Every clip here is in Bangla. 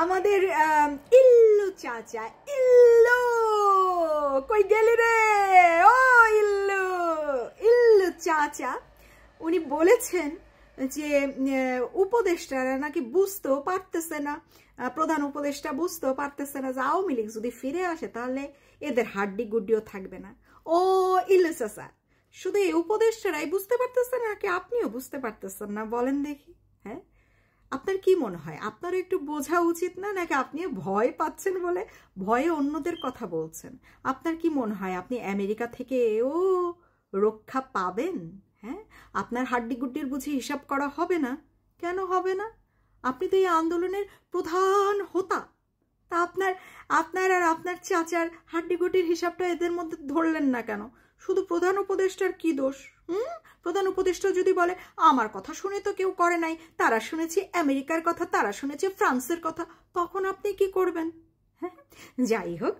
আমাদের ইল্লু চাচা, ইল্লু কই গেলি রে? ও ইল্লু, ইল্লু চাচা উনি বলেছেন যে উপদেষ্টারা নাকি বুঝতেও পারতেছে না, প্রধান উপদেষ্টা বুঝতেও পারতেছে না যে আওয়ামী লীগ যদি ফিরে আসে তাহলে এদের হাড্ডি গুড্ডিও থাকবে না। ও ইল্লু চাচা, শুধু এই উপদেষ্টারাই বুঝতে পারতেছে না নাকি আপনিও বুঝতে পারতেছেন না? বলেন দেখি। হ্যাঁ, আপনার কি মনে হয়? আপনার একটু বোঝা উচিত না, নাকি আপনি ভয় পাচ্ছেন বলে ভয়ে অন্যদের কথা বলছেন? আপনার কি মনে হয় আপনি আমেরিকা থেকেও রক্ষা পাবেন? হ্যাঁ, আপনার হাড্ডি গুড্ডির বুঝি হিসাব করা হবে না? কেন হবে না? আপনি তো এই আন্দোলনের প্রধান হোতা। তা আপনার আর আপনার চাচার হাড্ডি গুড্ডির হিসাবটা এদের মধ্যে ধরলেন না কেন? শুধু প্রধান উপদেষ্টার কি দোষ? প্রধান উপদেষ্টা যদি বলে আমার কথা শুনে তো কেউ করে নাই, তারা শুনেছে আমেরিকার কথা, তারা শুনেছে ফ্রান্সের কথা, তখন আপনি কি করবেন? হ্যাঁ, যাই হোক,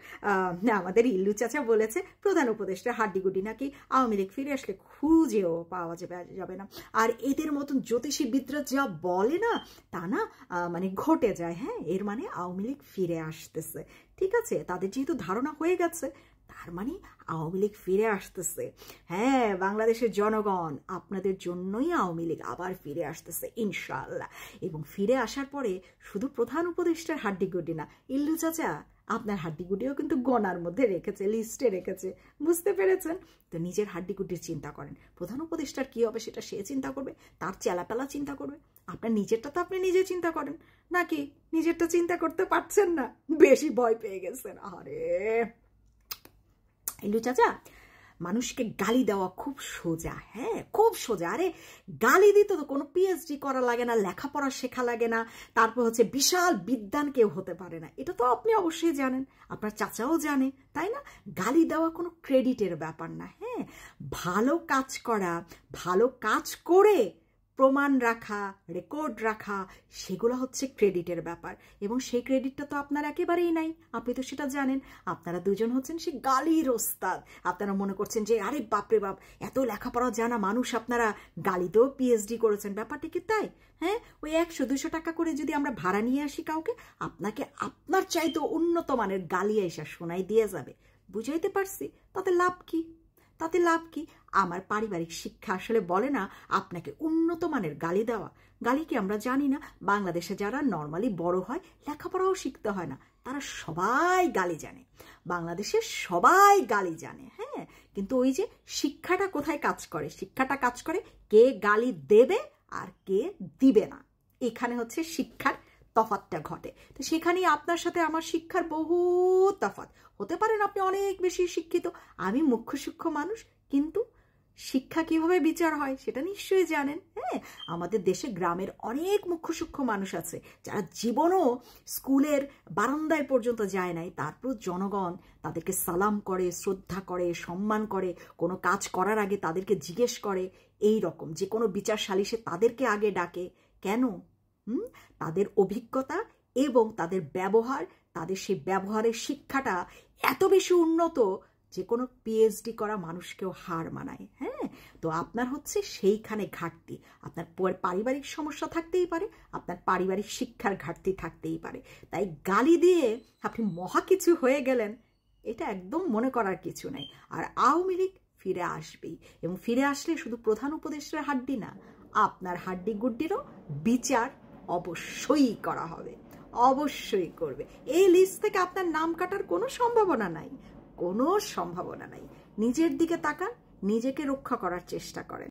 আমাদের ইল্লু চাচা বলেছে প্রধান উপদেষ্টার হাড্ডিগুড্ডি নাকি আওয়ামী লীগ ফিরে আসলে খুঁজেও পাওয়া যাবে না। আর এদের মতন জ্যোতিষীবিদরা যা বলে না তা না মানে ঘটে যায়। হ্যাঁ, এর মানে আওয়ামী লীগ ফিরে আসতেছে। ঠিক আছে, তাদের যেহেতু ধারণা হয়ে গেছে তার মানে আওয়ামী লীগ ফিরে আসতেছে। হ্যাঁ, বাংলাদেশের জনগণ, আপনাদের জন্যই আওয়ামী লীগ আবার ফিরে আসতেছে ইনশাআল্লাহ। এবং ফিরে আসার পরে শুধু প্রধান উপদেষ্টার হাড্ডিগুড্ডি না, ইল্লু চাচা আপনার হাড্ডিগুড্ডিও কিন্তু গনার মধ্যে রেখেছে, লিস্টে রেখেছে। বুঝতে পেরেছেন? তো নিজের হাড্ডিগুড্ডির চিন্তা করেন। প্রধান উপদেষ্টার কি হবে সেটা সে চিন্তা করবে, তার চেলাপেলা চিন্তা করবে। আপনার নিজেরটা তো আপনি নিজে চিন্তা করেন, নাকি নিজেরটা চিন্তা করতে পারছেন না? বেশি ভয় পেয়ে গেছেন। আরে ইল্লু চাচা, মানুষকে গালি দেওয়া খুব সোজা। হ্যাঁ, খুব সোজা। আরে গালি দিতে তো কোনো পিএইচডি করা লাগে না, লেখাপড়া শেখা লাগে না, তারপর হচ্ছে বিশাল বিদ্বান কেউ হতে পারে না। এটা তো আপনি অবশ্যই জানেন, আপনার চাচাও জানে, তাই না? গালি দেওয়া কোনো ক্রেডিটের ব্যাপার না। হ্যাঁ, ভালো কাজ করা, ভালো কাজ করে প্রমাণ রাখা, রেকর্ড রাখা, সেগুলো হচ্ছে ক্রেডিটের ব্যাপার। এবং সেই ক্রেডিটটা তো আপনার একেবারেই নাই, আপনি তো সেটা জানেন। আপনারা দুজন হচ্ছেন সে গালির ওস্তাদ। আপনারা মনে করছেন যে আরে বাপরে বাপ, এত লেখাপড়া জানা মানুষ, আপনারা গালিতেও পিএইচডি করেছেন। ব্যাপারটা কি তাই? হ্যাঁ, ওই 100-200 টাকা করে যদি আমরা ভাড়া নিয়ে আসি কাউকে, আপনাকে আপনার চাইতে উন্নত মানের গালি এসে শোনাই দিয়ে যাবে। বুঝাইতে পারছি? তাতে লাভ কি? তাতে লাভ কি? আমার পারিবারিক শিক্ষা আসলে বলে না আপনাকে উন্নত মানের গালি দেওয়া। গালি কি আমরা জানি না? বাংলাদেশে যারা নর্মালি বড় হয়, লেখাপড়াও শিখতে হয় না, তারা সবাই গালি জানে। বাংলাদেশে সবাই গালি জানে। হ্যাঁ, কিন্তু ওই যে শিক্ষাটা কোথায় কাজ করে? শিক্ষাটা কাজ করে কে গালি দেবে আর কে দিবে না। এখানে হচ্ছে শিক্ষার তফাৎটা ঘটে। তো সেখানেই আপনার সাথে আমার শিক্ষার বহু তফাৎ। হতে পারেন আপনি অনেক বেশি শিক্ষিত, আমি মুখ্য সূক্ষ্ম মানুষ, কিন্তু শিক্ষা কিভাবে বিচার হয় সেটা নিশ্চয়ই জানেন। হ্যাঁ, আমাদের দেশে গ্রামের অনেক মুখ্য সূক্ষ্ম মানুষ আছে যারা জীবনও স্কুলের বারান্দায় পর্যন্ত যায় নাই, তারপর জনগণ তাদেরকে সালাম করে, শ্রদ্ধা করে, সম্মান করে, কোনো কাজ করার আগে তাদেরকে জিজ্ঞেস করে। এই রকম যে কোনো বিচার সালিশে তাদেরকে আগে ডাকে। কেন? তাদের অভিজ্ঞতা এবং তাদের ব্যবহার, তাদের সেই ব্যবহারের শিক্ষাটা এত বেশি উন্নত যে কোনো পিএইচডি করা মানুষকেও হার মানায়। হ্যাঁ, তো আপনার হচ্ছে সেইখানে ঘাটতি। আপনার পারিবারিক সমস্যা থাকতেই পারে, আপনার পারিবারিক শিক্ষার ঘাটতি থাকতেই পারে। তাই গালি দিয়ে আপনি মহা কিছু হয়ে গেলেন, এটা একদম মনে করার কিছু নেই। আর আওয়ামী লীগ ফিরে আসবেই, এবং ফিরে আসলে শুধু প্রধান উপদেষ্টার হাড্ডি না, আপনার হাড্ডি গুড্ডিরও বিচার অবশ্যই করা হবে, অবশ্যই করবে। এই লিস্ট থেকে আপনার নাম কাটার কোনো সম্ভাবনা নাই, কোনো সম্ভাবনা নাই। নিজের দিকে তাকান, নিজেকে রক্ষা করার চেষ্টা করেন।